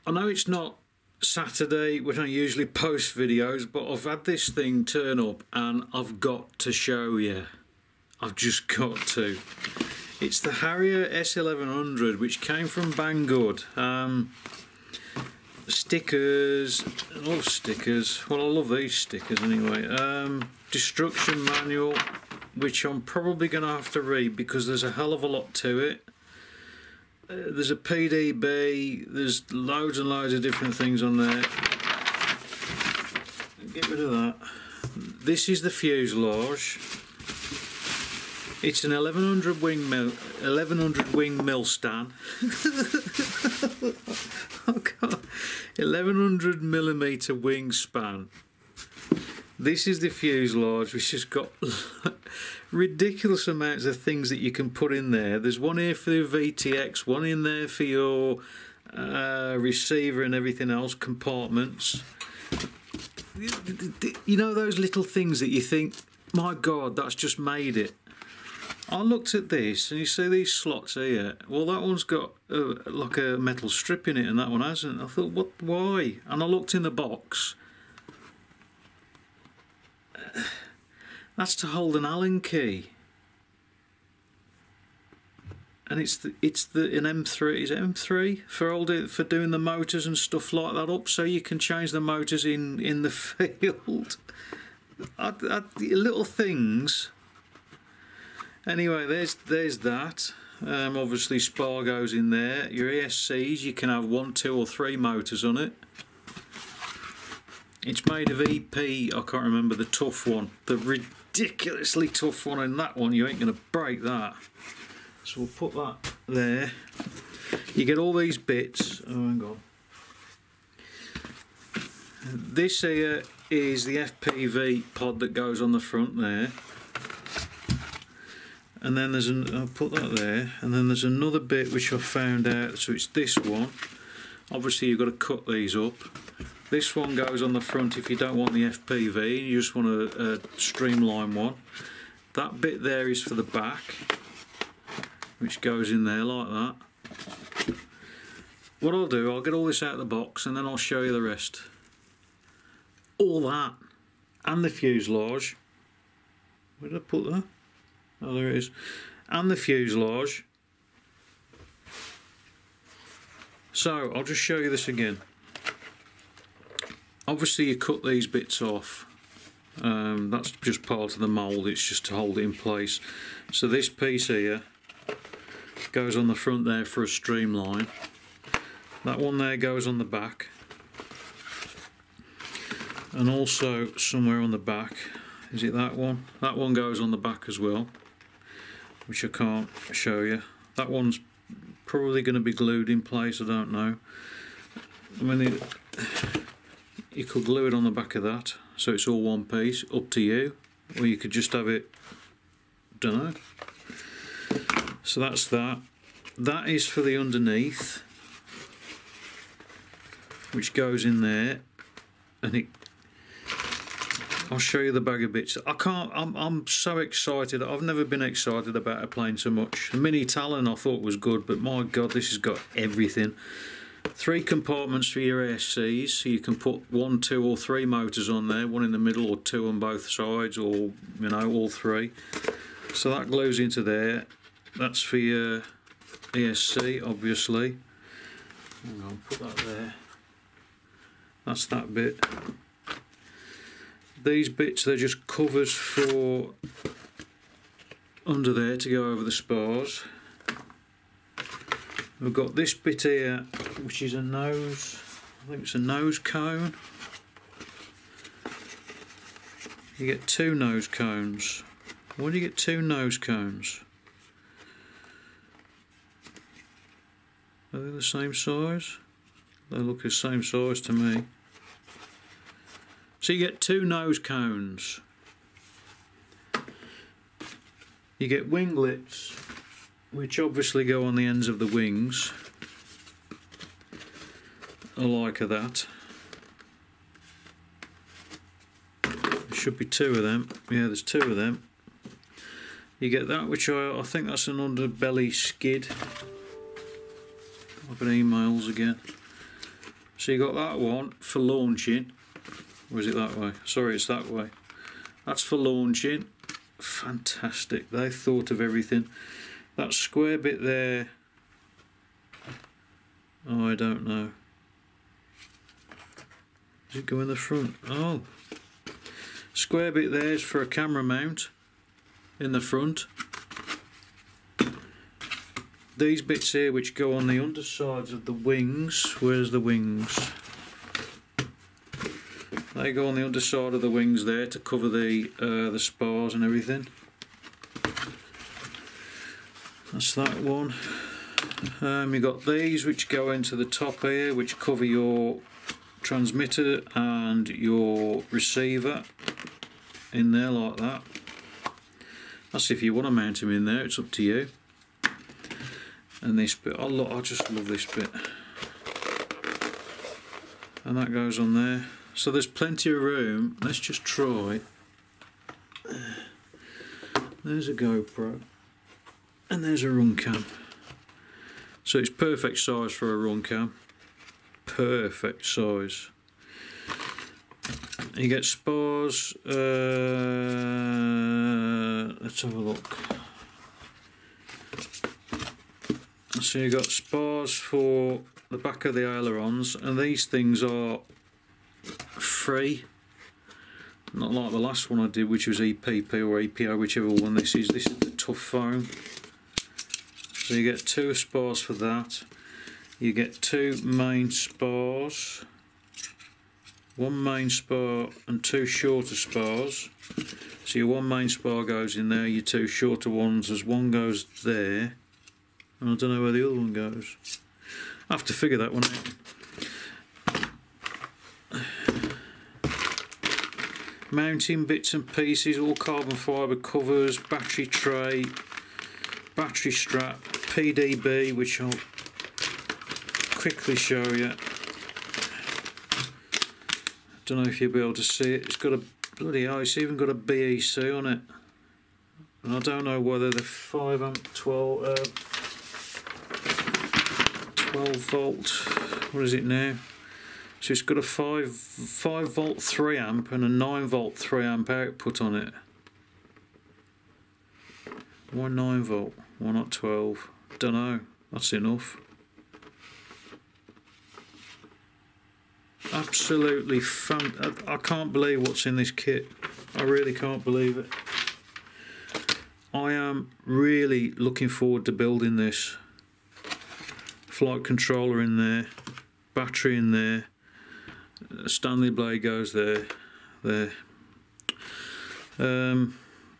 I know it's not Saturday, we don't usually post videos, but I've had this thing turn up and I've got to show you. I've just got to. It's the Harrier S1100, which came from Banggood. Stickers, I love stickers. Well, I love these stickers anyway. Destruction manual, which I'm probably going to have to read because there's a hell of a lot to it. There's a PDB, there's loads and loads of different things on there. Get rid of that. This is the fuselage. It's an 1100 wing Milstan. Oh God. 1100 millimeter wingspan. This is the fuselage, which has got ridiculous amounts of things that you can put in there. There's one here for the VTX, one in there for your receiver and everything else, compartments. You know those little things that you think, my God, that's just made it. I looked at this and you see these slots here. Well, that one's got like a metal strip in it and that one hasn't. I thought, what? Why? And I looked in the box. That's to hold an Allen key. And it's an M3. Is it M3 for doing the motors and stuff like that up, so you can change the motors in the field. Little things. Anyway, there's that. Obviously spar goes in there. Your ESCs, you can have 1, 2 or 3 motors on it. It's made of EP, I can't remember the tough one. The ridiculously tough one, and that one you ain't going to break that. So we'll put that there. You get all these bits. Oh, hang on. This here is the FPV pod that goes on the front there. And then there's I'll put that there, and then there's another bit which I found out, so it's this one. Obviously you've got to cut these up. This one goes on the front if you don't want the FPV, you just want a streamline one. That bit there is for the back, which goes in there like that. What I'll do, I'll get all this out of the box and then I'll show you the rest. All that, and the fuselage. Where did I put that? Oh, there it is. And the fuselage. So I'll just show you this again. Obviously you cut these bits off. That's just part of the mould, it's just to hold it in place. So this piece here goes on the front there for a streamline. That one there goes on the back. And also somewhere on the back, is it that one? That one goes on the back as well, which I can't show you. That one's probably going to be glued in place, I don't know. I mean, you could glue it on the back of that, so it's all one piece, up to you. Or you could just have it, don't know. So that's that. That is for the underneath, which goes in there, and I'll show you the bag of bits. I'm so excited. I've never been excited about a plane so much. The Mini Talon I thought was good, but my God, this has got everything. 3 compartments for your ASCs, so you can put 1, 2 or 3 motors on there, 1 in the middle or 2 on both sides, or you know, all 3. So that glues into there. That's for your ESC, obviously. Hang on, put that there. That's that bit. These bits, they're just covers for under there to go over the spars. We've got this bit here, which is a nose, I think it's a nose cone. You get 2 nose cones. Why do you get 2 nose cones? Are they the same size? They look the same size to me. So you get 2 nose cones. You get winglets, which obviously go on the ends of the wings. I like that. There should be 2 of them. Yeah, there's 2 of them. You get that, which I think that's an underbelly skid. I've got emails again. So you got that one for launching. Or is it that way? Sorry, it's that way. That's for launching. Fantastic. They thought of everything. That square bit there, oh, I don't know. Does it go in the front? Oh. Square bit there is for a camera mount in the front. These bits here which go on the undersides of the wings, where's the wings? They go on the underside of the wings there to cover the spars and everything. That's that one. You've got these which go into the top here, which cover your transmitter and your receiver in there like that. That's if you want to mount them in there, it's up to you. And this bit, I just love this bit. And that goes on there. So there's plenty of room. Let's just try. There's a GoPro. And there's a run cam. So it's perfect size for a run cam. Perfect size. You get spars. Let's have a look. So you got spars for the back of the ailerons, and these things are free. Not like the last one I did, which was EPP or EPO, whichever one this is. This is the tough foam. So you get 2 spars for that. You get 2 main spars, 1 main spar and 2 shorter spars. So your 1 main spar goes in there, your 2 shorter ones, as one goes there, and I don't know where the other one goes. I have to figure that one out. Mounting bits and pieces, all carbon fibre covers, battery tray, battery strap, PDB, which I'll quickly show you. Don't know if you'll be able to see it. It's got a bloody hell, it's even got a BEC on it. And I don't know whether the 5 amp 12 volt, what is it now? So it's got a 5 volt 3 amp and a 9 volt 3 amp output on it. Why 9 volt? Why not 12? Don't know. That's enough. Absolutely fun. I can't believe what's in this kit. I really can't believe it. I am really looking forward to building this. Flight controller in there, battery in there, a Stanley blade goes there,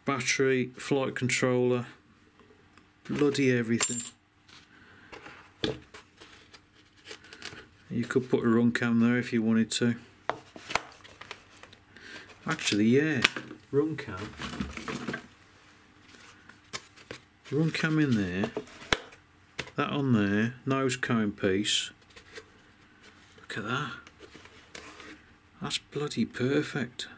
battery, flight controller, bloody everything. You could put a run cam there if you wanted to. Actually, yeah, run cam. Run cam in there. That on there, nose cone piece. Look at that. That's bloody perfect.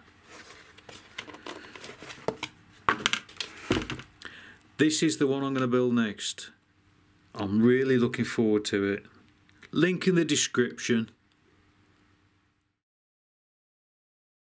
This is the one I'm going to build next. I'm really looking forward to it. Link in the description.